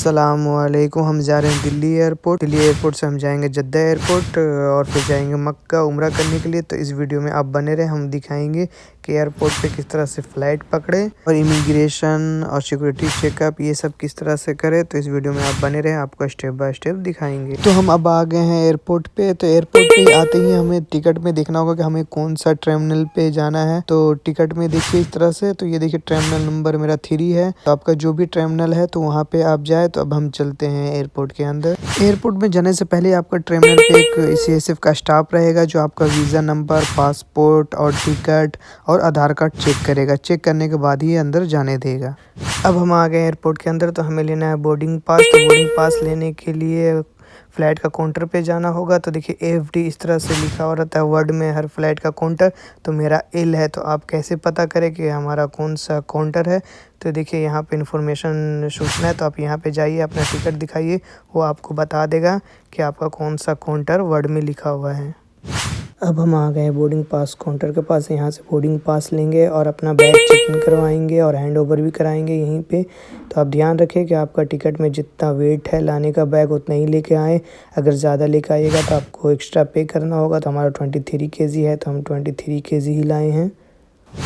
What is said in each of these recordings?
अस्सलामुअलैकुम। हम जा रहे हैं दिल्ली एयरपोर्ट। दिल्ली एयरपोर्ट से हम जाएंगे जद्दा एयरपोर्ट और फिर जाएंगे मक्का उम्रा करने के लिए। तो इस वीडियो में आप बने रहे, हम दिखाएंगे कि एयरपोर्ट पे किस तरह से फ़्लाइट पकड़े और इमिग्रेशन और सिक्योरिटी चेकअप ये सब किस तरह से करे। तो इस वीडियो में आप बने रहे, आपको स्टेप बाय स्टेप दिखाएंगे। तो हम अब आ गए हैं एयरपोर्ट पे। तो एयरपोर्ट पे आते ही हमें टिकट में देखना होगा कि हमें कौन सा टर्मिनल पे जाना है। तो टिकट में देखिए इस तरह से, तो ये देखिए टर्मिनल नंबर मेरा 3 है। तो आपका जो भी टर्मिनल है तो वहाँ पे आप जाए। तो अब हम चलते हैं एयरपोर्ट के अंदर। एयरपोर्ट में जाने से पहले आपका टर्मिनल पे एक सीएसएफ का स्टाफ रहेगा जो आपका वीज़ा नंबर, पासपोर्ट और टिकट और आधार कार्ड चेक करेगा। चेक करने के बाद ही अंदर जाने देगा। अब हम आ गए एयरपोर्ट के अंदर। तो हमें लेना है बोर्डिंग पास। तो बोर्डिंग पास लेने के लिए फ़्लाइट का काउंटर पे जाना होगा। तो देखिए एफडी इस तरह से लिखा हुआ रहता है वर्ड में हर फ़्लाइट का काउंटर। तो मेरा एल है। तो आप कैसे पता करें कि हमारा कौन सा काउंटर है। तो देखिए यहाँ पे इन्फॉर्मेशन सूचना है। तो आप यहाँ पे जाइए, अपना टिकट दिखाइए, वो आपको बता देगा कि आपका कौन सा काउंटर वर्ड में लिखा हुआ है। अब हम आ गए हैं बोर्डिंग पास काउंटर के पास। यहाँ से बोर्डिंग पास लेंगे और अपना बैग चेक इन करवाएंगे और हैंड ओवर भी कराएंगे यहीं पे। तो आप ध्यान रखें कि आपका टिकट में जितना वेट है लाने का बैग उतना ही लेके आए। अगर ज़्यादा लेके आइएगा तो आपको एक्स्ट्रा पे करना होगा। तो हमारा 23 केजी है तो हम 23 केजी ही लाए हैं।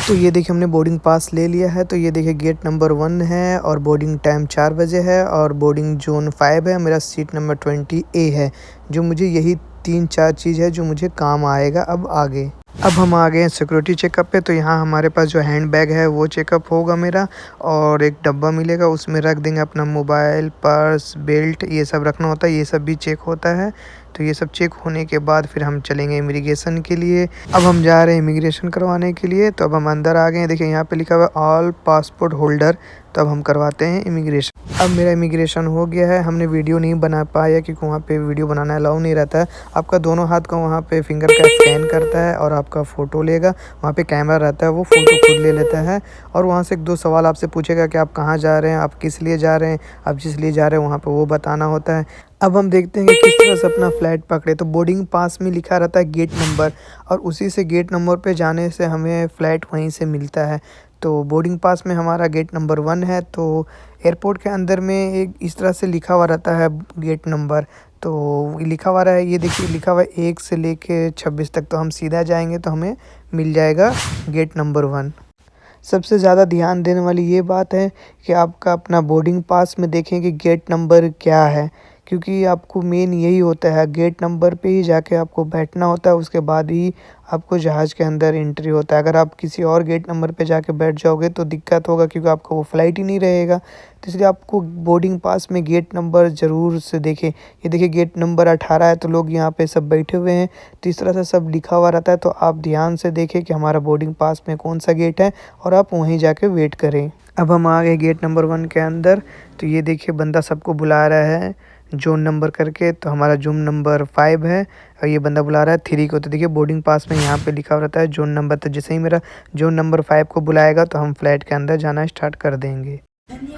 तो ये देखिए हमने बोर्डिंग पास ले लिया है। तो ये देखिए गेट नंबर 1 है और बोर्डिंग टाइम 4 बजे है और बोर्डिंग जोन 5 है। मेरा सीट नंबर 20A है। जो मुझे यही 3-4 चीज़ है जो मुझे काम आएगा अब आगे। अब हम आ गए हैं सिक्योरिटी चेकअप पे। तो यहाँ हमारे पास जो हैंड बैग है वो चेकअप होगा मेरा, और एक डब्बा मिलेगा उसमें रख देंगे अपना मोबाइल, पर्स, बेल्ट, ये सब रखना होता है। ये सब भी चेक होता है। तो ये सब चेक होने के बाद फिर हम चलेंगे इमिग्रेशन के लिए। अब हम जा रहे हैं इमिग्रेशन करवाने के लिए। तो अब हम अंदर आ गए हैं। देखिए यहाँ पे लिखा हुआ है ऑल पासपोर्ट होल्डर। तो अब हम करवाते हैं इमिग्रेशन। अब मेरा इमिग्रेशन हो गया है। हमने वीडियो नहीं बना पाया क्योंकि वहाँ पे वीडियो बनाना अलाउ नहीं रहता है। आपका दोनों हाथ का वहाँ पे फिंगर का स्कैन करता है और आपका फ़ोटो लेगा। वहाँ पे कैमरा रहता है, वो फ़ोटो खुद ले लेता है और वहाँ से 1-2 सवाल आपसे पूछेगा कि आप कहाँ जा रहे हैं, आप किस लिए जा रहे हैं, आप जिस लिए जा रहे हैं वहाँ पे वो बताना होता है। अब हम देखते हैं कि किस तरह से अपना फ़्लाइट पकड़े। तो बोर्डिंग पास में लिखा रहता है गेट नंबर और उसी से गेट नंबर पे जाने से हमें फ़्लाइट वहीं से मिलता है। तो बोर्डिंग पास में हमारा गेट नंबर 1 है। तो एयरपोर्ट के अंदर में एक इस तरह से लिखा हुआ रहता है गेट नंबर। तो लिखा हुआ रहा है, ये देखिए लिखा हुआ है 1 से लेके 26 तक। तो हम सीधा जाएंगे तो हमें मिल जाएगा गेट नंबर 1। सबसे ज़्यादा ध्यान देने वाली ये बात है कि आपका अपना बोर्डिंग पास में देखें कि गेट नंबर क्या है, क्योंकि आपको मेन यही होता है गेट नंबर पे ही जाके आपको बैठना होता है। उसके बाद ही आपको जहाज़ के अंदर एंट्री होता है। अगर आप किसी और गेट नंबर पे जाके बैठ जाओगे तो दिक्कत होगा क्योंकि आपका वो फ़्लाइट ही नहीं रहेगा। तो इसलिए आपको बोर्डिंग पास में गेट नंबर ज़रूर से देखें। ये देखिए गेट नंबर 18 है। तो लोग यहाँ पे सब बैठे हुए हैं। तो इस तरह से सब लिखा हुआ रहता है। तो आप ध्यान से देखें कि हमारा बोर्डिंग पास में कौन सा गेट है और आप वहीं जाके वेट करें। अब हम आ गए गेट नंबर 1 के अंदर। तो ये देखिए बंदा सबको बुला रहा है जोन नंबर करके। तो हमारा जोन नंबर 5 है और ये बंदा बुला रहा है 3 को। तो देखिए बोर्डिंग पास में यहाँ पे लिखा रहता है जोन नंबर। तो जैसे ही मेरा जोन नंबर 5 को बुलाएगा तो हम फ़्लाइट के अंदर जाना स्टार्ट कर देंगे।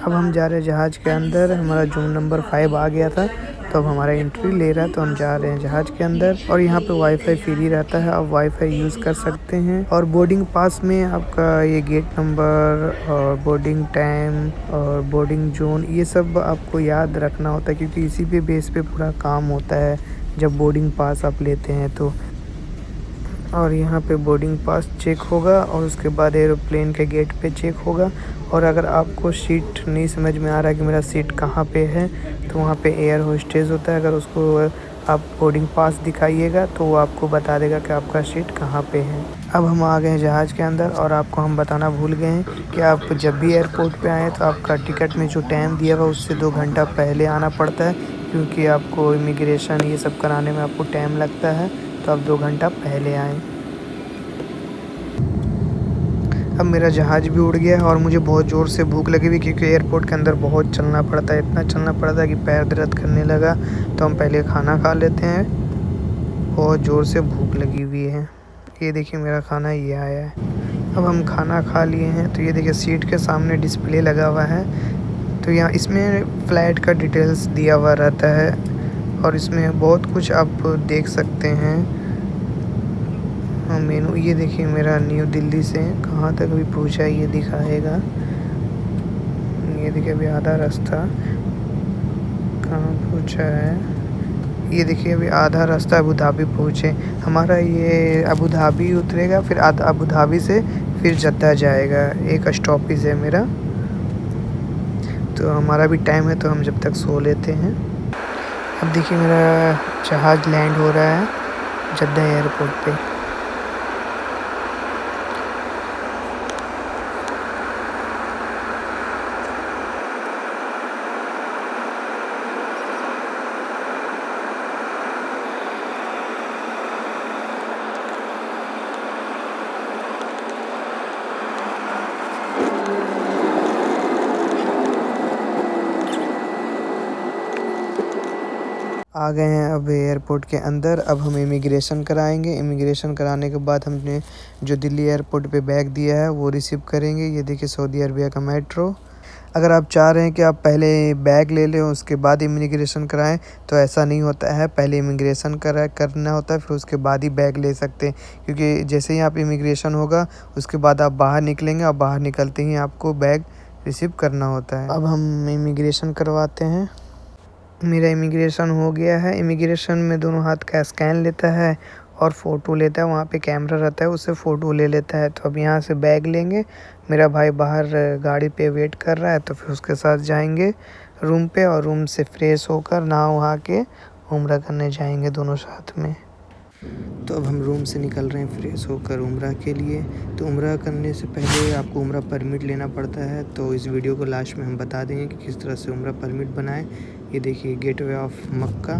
अब हम जा रहे हैं जहाज़ के अंदर। हमारा जोन नंबर 5 आ गया था। तो अब हमारा एंट्री ले रहा है। तो हम जा रहे हैं जहाज़ के अंदर और यहाँ पे वाईफाई फ्री रहता है, आप वाईफाई यूज़ कर सकते हैं। और बोर्डिंग पास में आपका ये गेट नंबर और बोर्डिंग टाइम और बोर्डिंग जोन ये सब आपको याद रखना होता है, क्योंकि इसी पे बेस पे पूरा काम होता है जब बोर्डिंग पास आप लेते हैं तो। और यहाँ पे बोर्डिंग पास चेक होगा और उसके बाद एरोप्लेन के गेट पे चेक होगा। और अगर आपको सीट नहीं समझ में आ रहा है कि मेरा सीट कहाँ पे है, तो वहाँ पे एयर होस्टेस होता है। अगर उसको आप बोर्डिंग पास दिखाइएगा तो वो आपको बता देगा कि आपका सीट कहाँ पे है। अब हम आ गए हैं जहाज़ के अंदर और आपको हम बताना भूल गए हैं कि आप जब भी एयरपोर्ट पे आएँ तो आपका टिकट में जो टाइम दिया हुआ उससे 2 घंटा पहले आना पड़ता है, क्योंकि आपको इमिग्रेशन ये सब कराने में आपको टाइम लगता है। तो आप 2 घंटा पहले आएँ। अब मेरा जहाज़ भी उड़ गया है और मुझे बहुत ज़ोर से भूख लगी हुई, क्योंकि एयरपोर्ट के अंदर बहुत चलना पड़ता है, इतना चलना पड़ता है कि पैर दर्द करने लगा। तो हम पहले खाना खा लेते हैं, बहुत ज़ोर से भूख लगी हुई है। ये देखिए मेरा खाना ये आया है। अब हम खाना खा लिए हैं। तो ये देखिए सीट के सामने डिस्प्ले लगा हुआ है। तो यहाँ इसमें फ़्लाइट का डिटेल्स दिया हुआ रहता है और इसमें बहुत कुछ आप देख सकते हैं। हाँ मेनू ये देखिए मेरा न्यू दिल्ली से कहाँ तक अभी पहुँचा ये दिखाएगा। ये देखिए अभी आधा रास्ता। कहाँ पहुँचा है? ये देखिए अभी आधा रास्ता अबू धाबी पहुँचे। हमारा ये अबू धाबी उतरेगा, फिर अबू धाबी से फिर जद्दा जाएगा। एक स्टॉपेज है मेरा, तो हमारा भी टाइम है, तो हम जब तक सो लेते हैं। अब देखिए मेरा जहाज़ लैंड हो रहा है जद्दा एयरपोर्ट पे। आ गए हैं अब एयरपोर्ट के अंदर। अब हम इमिग्रेशन कराएंगे। इमिग्रेशन कराने के बाद हमने जो दिल्ली एयरपोर्ट पे बैग दिया है वो रिसीव करेंगे। ये देखिए सऊदी अरबिया का मेट्रो। अगर आप चाह रहे हैं कि आप पहले बैग ले लें उसके बाद इमिग्रेशन कराएं, तो ऐसा नहीं होता है। पहले इमिग्रेशन करना होता है, फिर उसके बाद ही बैग ले सकते हैं। क्योंकि जैसे ही आप इमिग्रेशन होगा उसके बाद आप बाहर निकलेंगे और बाहर निकलते ही आपको बैग रिसीव करना होता है। अब हम इमिग्रेशन करवाते हैं। मेरा इमिग्रेशन हो गया है। इमिग्रेशन में दोनों हाथ का स्कैन लेता है और फ़ोटो लेता है। वहाँ पे कैमरा रहता है, उससे फ़ोटो ले लेता है। तो अब यहाँ से बैग लेंगे। मेरा भाई बाहर गाड़ी पे वेट कर रहा है, तो फिर उसके साथ जाएंगे रूम पे और रूम से फ्रेश होकर नहा वहा के उम्रा करने जाएंगे दोनों साथ में। तो अब हम रूम से निकल रहे हैं फ्रेश होकर उम्रा के लिए। तो उम्रा करने से पहले आपको उम्रा परमिट लेना पड़ता है, तो इस वीडियो को लास्ट में हम बता देंगे कि किस तरह से उम्रा परमिट बनाएं। ये देखिए गेटवे ऑफ मक्का।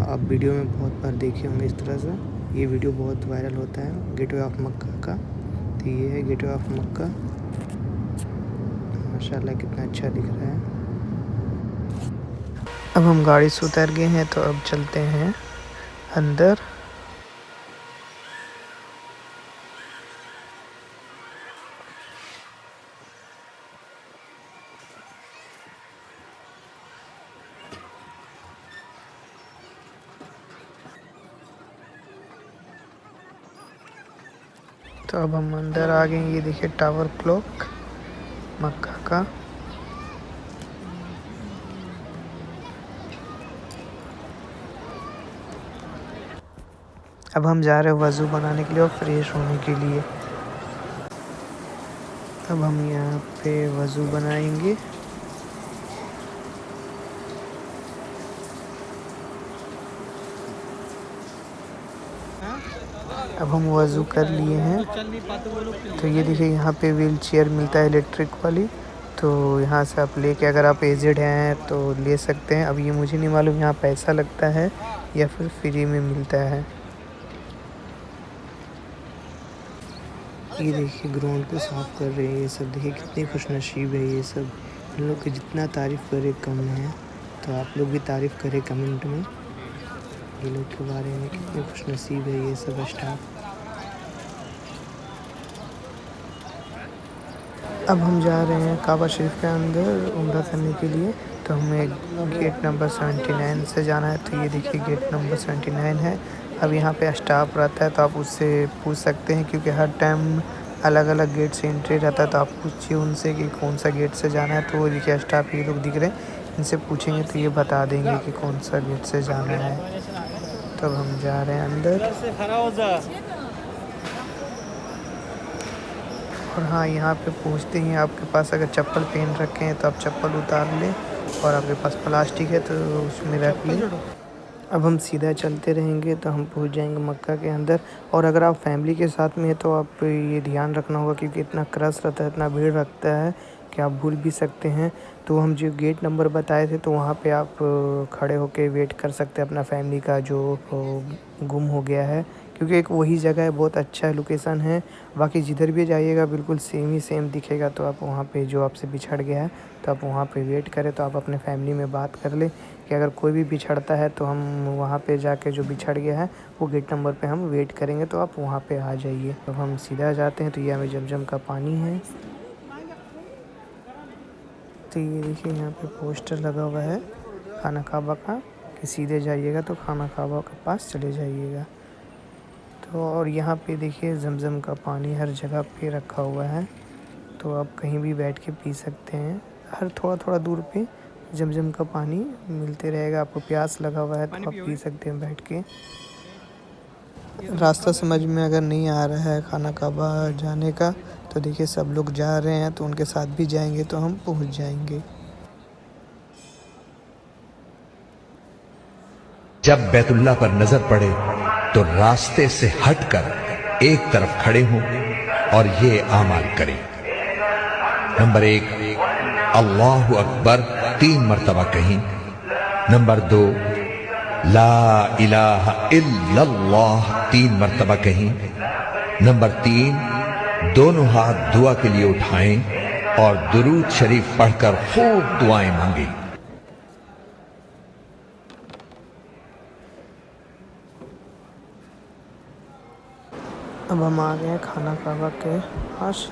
आप वीडियो में बहुत बार देखे होंगे इस तरह से, ये वीडियो बहुत वायरल होता है गेटवे ऑफ मक्का का। तो ये है गेटवे ऑफ मक्का। माशाल्लाह कितना अच्छा दिख रहा है। अब हम गाड़ी से उतर गए हैं, तो अब चलते हैं अंदर। तो अब हम अंदर आ गए। ये देखिए टावर क्लॉक मक्का का। अब हम जा रहे हैं वज़ू बनाने के लिए और फ्रेश होने के लिए। अब हम यहाँ पे वज़ू बनाएंगे। अब हम वज़ू कर लिए हैं। तो ये देखिए यहाँ पे व्हील चेयर मिलता है इलेक्ट्रिक वाली, तो यहाँ से आप लेके, अगर आप एजेड हैं तो ले सकते हैं। अब ये मुझे नहीं मालूम यहाँ पैसा लगता है या फिर फ्री में मिलता है। ये देखिए ग्राउंड को साफ़ कर रहे हैं ये सब। देखिए कितनी खुशनसीब है ये सब। इन लोग की जितना तारीफ़ करे कम है। तो आप लोग भी तारीफ़ करें कमेंट में ये लोग के बारे में, कितने खुशनसीब है ये सब स्टाफ। अब हम जा रहे हैं काबा शरीफ के अंदर उम्रा करने के लिए। तो हमें गेट नंबर 79 से जाना है। तो ये देखिए गेट नंबर 79 है। अब यहाँ पे स्टाफ रहता है, तो आप उससे पूछ सकते हैं, क्योंकि हर टाइम अलग अलग गेट से एंट्री रहता है। तो आप पूछिए उनसे कि कौन सा गेट से जाना है। तो वो देखिए स्टाफ ये लोग दिख रहे हैं, इनसे पूछेंगे तो ये बता देंगे कि कौन सा गेट से जाना है। तो अब हम जा रहे हैं अंदर। और हाँ, यहाँ पे पूछते ही आपके पास अगर चप्पल पहन रखे हैं तो आप चप्पल उतार लें, और आपके पास प्लास्टिक है तो उसमें रख लें। अब हम सीधा चलते रहेंगे तो हम पहुँच जाएंगे मक्का के अंदर। और अगर आप फैमिली के साथ में हैं तो आप ये ध्यान रखना होगा, क्योंकि इतना क्रश रहता है, इतना भीड़ रखता है कि आप भूल भी सकते हैं। तो हम जो गेट नंबर बताए थे, तो वहाँ पे आप खड़े होके वेट कर सकते हैं अपना फैमिली का जो गुम हो गया है, क्योंकि एक वही जगह है, बहुत अच्छा लोकेशन है। बाकी जिधर भी जाइएगा बिल्कुल सेम ही सेम दिखेगा। तो आप वहाँ पे जो आपसे बिछड़ गया है तो आप वहाँ पे वेट करें। तो आप अपने फैमिली में बात कर लें कि अगर कोई भी बिछड़ता है तो हम वहाँ पे जाके जो बिछड़ गया है वो गेट नंबर पे हम वेट करेंगे, तो आप वहाँ पे आ जाइए। तो हम सीधा जाते हैं। तो ये हमें जमजम का पानी है। तो ये देखिए यहाँ पे पोस्टर लगा हुआ है खाना काबा का, कि सीधे जाइएगा तो खाना काबा के पास चले जाइएगा। तो और यहाँ पे देखिए जमजम का पानी हर जगह पे रखा हुआ है, तो आप कहीं भी बैठ के पी सकते हैं। हर थोड़ा थोड़ा दूर पे जमजम का पानी मिलते रहेगा। आपको प्यास लगा हुआ है तो आप पी सकते हैं बैठ के। रास्ता समझ में अगर नहीं आ रहा है खाना काबा जाने का तो देखिए सब लोग जा रहे हैं तो उनके साथ भी जाएंगे तो हम पहुंच जाएंगे। जब बैतुल्लाह पर नजर पड़े तो रास्ते से हटकर एक तरफ खड़े हों और ये आमाल करें। नंबर 1, अल्लाहु अकबर 3 मर्तबा कहीं। नंबर 2, ला इलाहा इल्लल्लाह 3 मर्तबा कहीं। नंबर 3, दोनों हाथ दुआ के लिए उठाएं और दुरूद शरीफ पढ़कर खूब दुआएं मांगें। अब हम आ गए हैं खाना काबा के पास।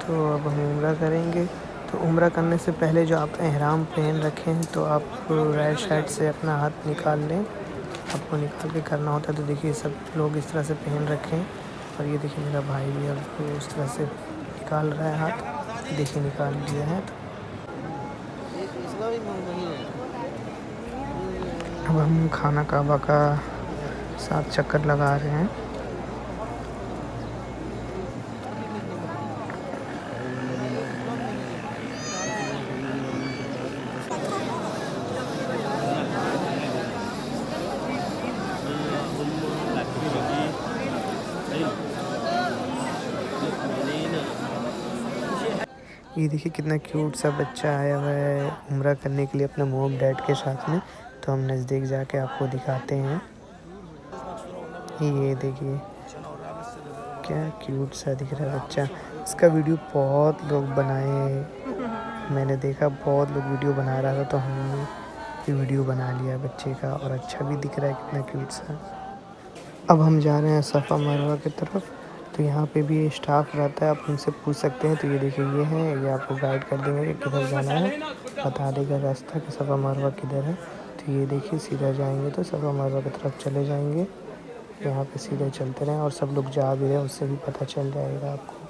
तो अब हम उम्रा करेंगे। तो उम्रा करने से पहले जो आप एहराम पहन रखे हैं तो आप राइट साइड से अपना हाथ निकाल लें। आपको निकाल के करना होता है। तो देखिए सब लोग इस तरह से पहन रखे हैं और ये देखिए मेरा भाई भी अब उस तरह से निकाल रहा है हाथ। देखिए निकाल लिया है। अब हम खाना काबा का 7 चक्कर लगा रहे हैं। ये देखिए कितना क्यूट सा बच्चा आया हुआ है उम्रा करने के लिए अपने मॉम डैड के साथ में। तो हम नज़दीक जाके आपको दिखाते हैं। ये देखिए क्या क्यूट सा दिख रहा है बच्चा। इसका वीडियो बहुत लोग बनाए, मैंने देखा बहुत लोग वीडियो बना रहा था तो हमने भी वीडियो बना लिया बच्चे का और अच्छा भी दिख रहा है कितना क्यूट सा। अब हम जा रहे हैं सफ़ा मरवा की तरफ। तो यहाँ पे भी स्टाफ रहता है, आप उनसे पूछ सकते हैं। तो ये देखिए ये है, ये आपको गाइड कर देंगे कि किधर जाना है, बता देगा रास्ता कि सफ़ा मरवा किधर है। तो ये देखिए सीधा जाएंगे तो सफ़ा मरवा की तरफ चले जाएंगे। यहाँ पे सीधे चलते रहें और सब लोग जा भी रहे हैं उससे भी पता चल जाएगा आपको।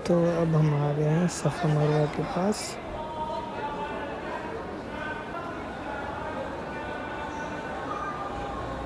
तो अब हम आ गए हैं सफ़ा मरवा के पास।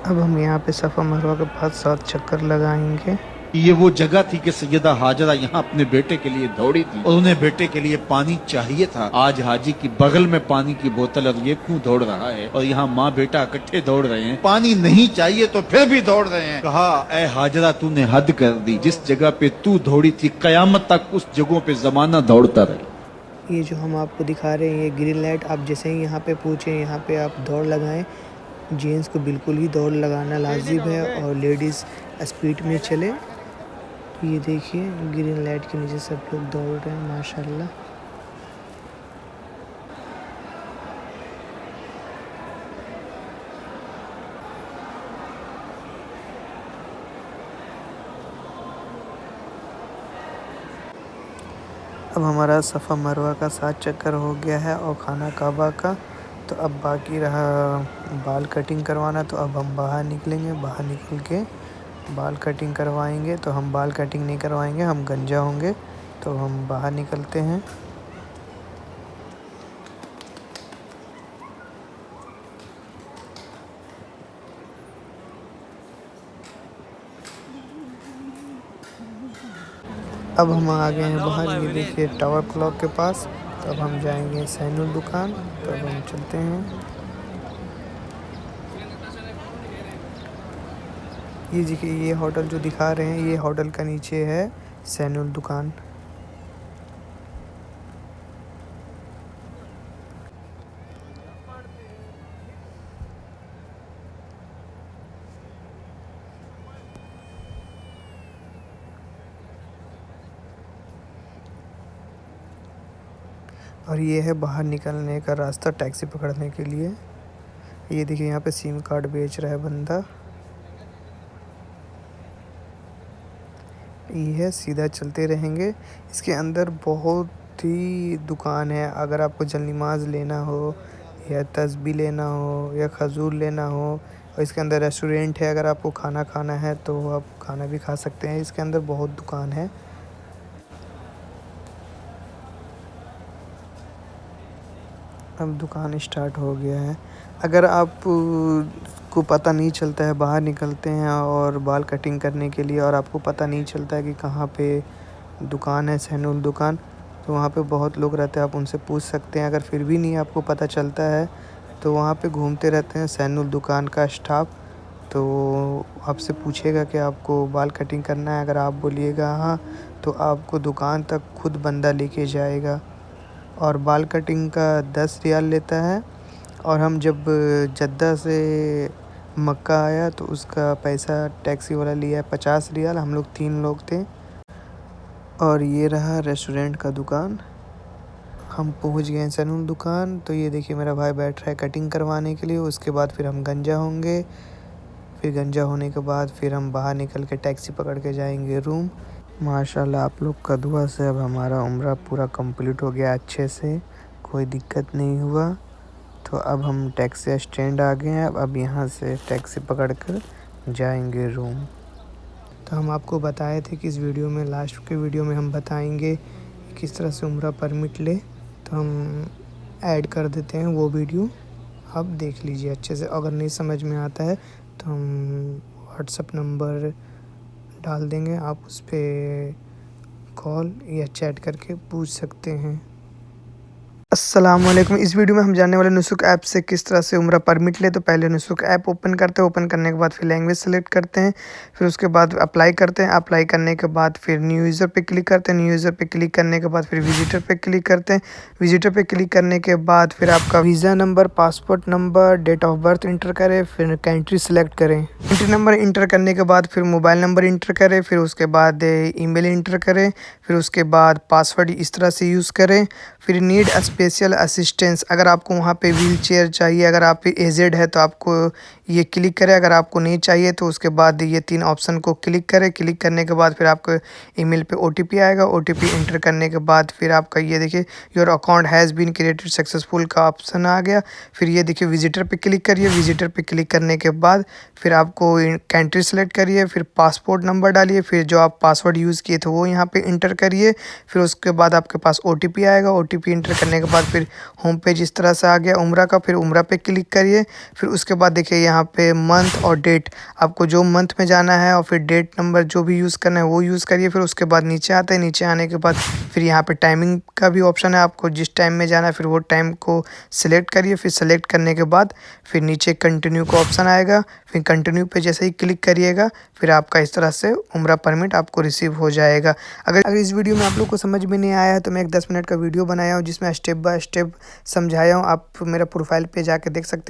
अब हम यहाँ पे सफ़ा मरवा के पास 7 चक्कर लगाएंगे। ये वो जगह थी कि सैयदा हाजरा यहाँ अपने बेटे के लिए दौड़ी थी और उन्हें बेटे के लिए पानी चाहिए था। आज हाजी की बगल में पानी की बोतल और ये क्यों दौड़ रहा है और यहाँ माँ बेटा इकट्ठे दौड़ रहे हैं। पानी नहीं चाहिए तो फिर भी दौड़ रहे हैं। कहा ऐ हाजरा तूने हद कर दी, जिस जगह पे तू दौड़ी थी कयामत तक उस जगहों पे जमाना दौड़ता रहे। ये जो हम आपको दिखा रहे हैं ये ग्रीन लाइट, आप जैसे ही यहाँ पे पूछें यहाँ पे आप दौड़ लगाएं। जेंट्स को बिल्कुल ही दौड़ लगाना लाजिम है और लेडीज़ स्पीड में चले। ये देखिए ग्रीन लाइट के नीचे सब लोग दौड़ रहे हैं माशाल्लाह। अब हमारा सफ़ा मरवा का 7 चक्कर हो गया है और खाना काबा का। तो अब बाकी रहा बाल कटिंग करवाना। तो अब हम बाहर निकलेंगे, बाहर निकल के बाल कटिंग करवाएंगे। तो हम बाल कटिंग नहीं करवाएंगे, हम गंजा होंगे। तो हम बाहर निकलते हैं। अब हम आ गए हैं बाहर, ये देखिए टावर क्लॉक के पास। तो अब हम जाएंगे सैनुल दुकान। तो अब हम चलते हैं। ये देखिए ये होटल जो दिखा रहे हैं ये होटल का नीचे है सैनुल दुकान। और ये है बाहर निकलने का रास्ता टैक्सी पकड़ने के लिए। ये देखिए यहाँ पे सिम कार्ड बेच रहा है बंदा। ये है, सीधा चलते रहेंगे। इसके अंदर बहुत ही दुकान है। अगर आपको जल नमाज लेना हो या तस्बीह लेना हो या खजूर लेना हो, और इसके अंदर रेस्टोरेंट है। अगर आपको खाना खाना है तो आप खाना भी खा सकते हैं। इसके अंदर बहुत दुकान है। अब दुकान स्टार्ट हो गया है। अगर आप को पता नहीं चलता है, बाहर निकलते हैं और बाल कटिंग करने के लिए, और आपको पता नहीं चलता है कि कहाँ पे दुकान है, सैनुल दुकान, तो वहाँ पे बहुत लोग रहते हैं, आप उनसे पूछ सकते हैं। अगर फिर भी नहीं आपको पता चलता है तो वहाँ पे घूमते रहते हैं सैनुल दुकान का स्टाफ, तो आपसे पूछेगा कि आपको बाल कटिंग करना है। अगर आप बोलिएगा हाँ, तो आपको दुकान तक खुद बंदा लेके जाएगा। और बाल कटिंग का 10 रियाल लेता है। और हम जब जद्दा से मक्का आया तो उसका पैसा टैक्सी वाला लिया है 50 रियाल। हम लोग 3 लोग थे। और ये रहा रेस्टोरेंट का दुकान। हम पहुंच गए हैं सैनुल दुकान। तो ये देखिए मेरा भाई बैठ रहा है कटिंग करवाने के लिए। उसके बाद फिर हम गंजा होंगे। फिर गंजा होने के बाद फिर हम बाहर निकल के टैक्सी पकड़ के जाएंगे रूम। माशाल्लाह आप लोग का दुआ से अब हमारा उम्रा पूरा कंप्लीट हो गया अच्छे से, कोई दिक्कत नहीं हुआ। तो अब हम टैक्सी स्टैंड आ गए हैं। अब यहाँ से टैक्सी पकड़ कर जाएंगे रूम। तो हम आपको बताए थे कि इस वीडियो में, लास्ट के वीडियो में हम बताएंगे किस तरह से उम्रा परमिट ले, तो हम ऐड कर देते हैं वो वीडियो, आप देख लीजिए अच्छे से। अगर नहीं समझ में आता है तो हम व्हाट्सअप नंबर डाल देंगे, आप उस पर कॉल या चैट करके पूछ सकते हैं। अस्सलामुअलैकुम। इस वीडियो में हम जानने वाले नुसुक ऐप से किस तरह से उम्रा परमिट ले। तो पहले नुसुक ऐप ओपन करते हैं। ओपन करने के बाद फिर लैंग्वेज सेलेक्ट करते हैं। फिर उसके बाद अप्लाई करते हैं। अप्लाई करने के बाद फिर न्यू यूज़र पे क्लिक करते हैं। न्यू यूज़र पे क्लिक करने के बाद फिर विजिटर पे क्लिक करते हैं। विजिटर पे क्लिक करने के बाद फिर आपका visa number, passport number, date of birth enter करें। फिर कंट्री सेलेक्ट करें। कंट्री नंबर इंटर करने के बाद फिर मोबाइल नंबर इंटर करें। फिर उसके बाद ईमेल इंटर करें। फिर उसके बाद पासवर्ड इस तरह से यूज़ करें। फिर नीड स्पेशल असिस्टेंस, अगर आपको वहाँ पे व्हील चेयर चाहिए, अगर आप एजेड है तो आपको ये क्लिक करें। अगर आपको नहीं चाहिए तो उसके बाद ये 3 ऑप्शन को क्लिक करें। क्लिक करने के बाद फिर आपको ईमेल पे OTP आएगा। OTP इंटर करने के बाद फिर आपका ये देखिए your account has been created successful का ऑप्शन आ गया। फिर ये देखिए विजिटर पे क्लिक करिए। विजिटर पे क्लिक करने के बाद फिर आपको कंट्री सेलेक्ट करिए। फिर पासपोर्ट नंबर डालिए। फिर जो आप पासवर्ड यूज़ किए थे वो यहाँ पे इंटर करिए। फिर उसके बाद आपके पास OTP आएगा। OTP इंटर करने के बाद फिर होम पेज इस तरह से आ गया उम्रा का। फिर उम्रा पे क्लिक करिए। फिर उसके बाद देखिए यहाँ पे मंथ और डेट, आपको जो मंथ में जाना है और फिर डेट नंबर जो भी यूज़ करना है वो यूज़ करिए। फिर उसके बाद नीचे आते हैं। नीचे आने के बाद फिर यहाँ पे टाइमिंग का भी ऑप्शन है, आपको जिस टाइम में जाना है फिर वो टाइम को सिलेक्ट करिए। फिर सेलेक्ट करने के बाद फिर नीचे कंटिन्यू का ऑप्शन आएगा। फिर कंटिन्यू पे जैसे ही क्लिक करिएगा फिर आपका इस तरह से उम्रा परमिट आपको रिसीव हो जाएगा। अगर इस वीडियो में आप लोग को समझ में नहीं आया है तो मैं एक 10 मिनट का वीडियो बनाया हूँ जिसमें स्टेप बाय स्टेप समझाया हूँ। आप मेरा प्रोफाइल पे जाके देख सकते हैं।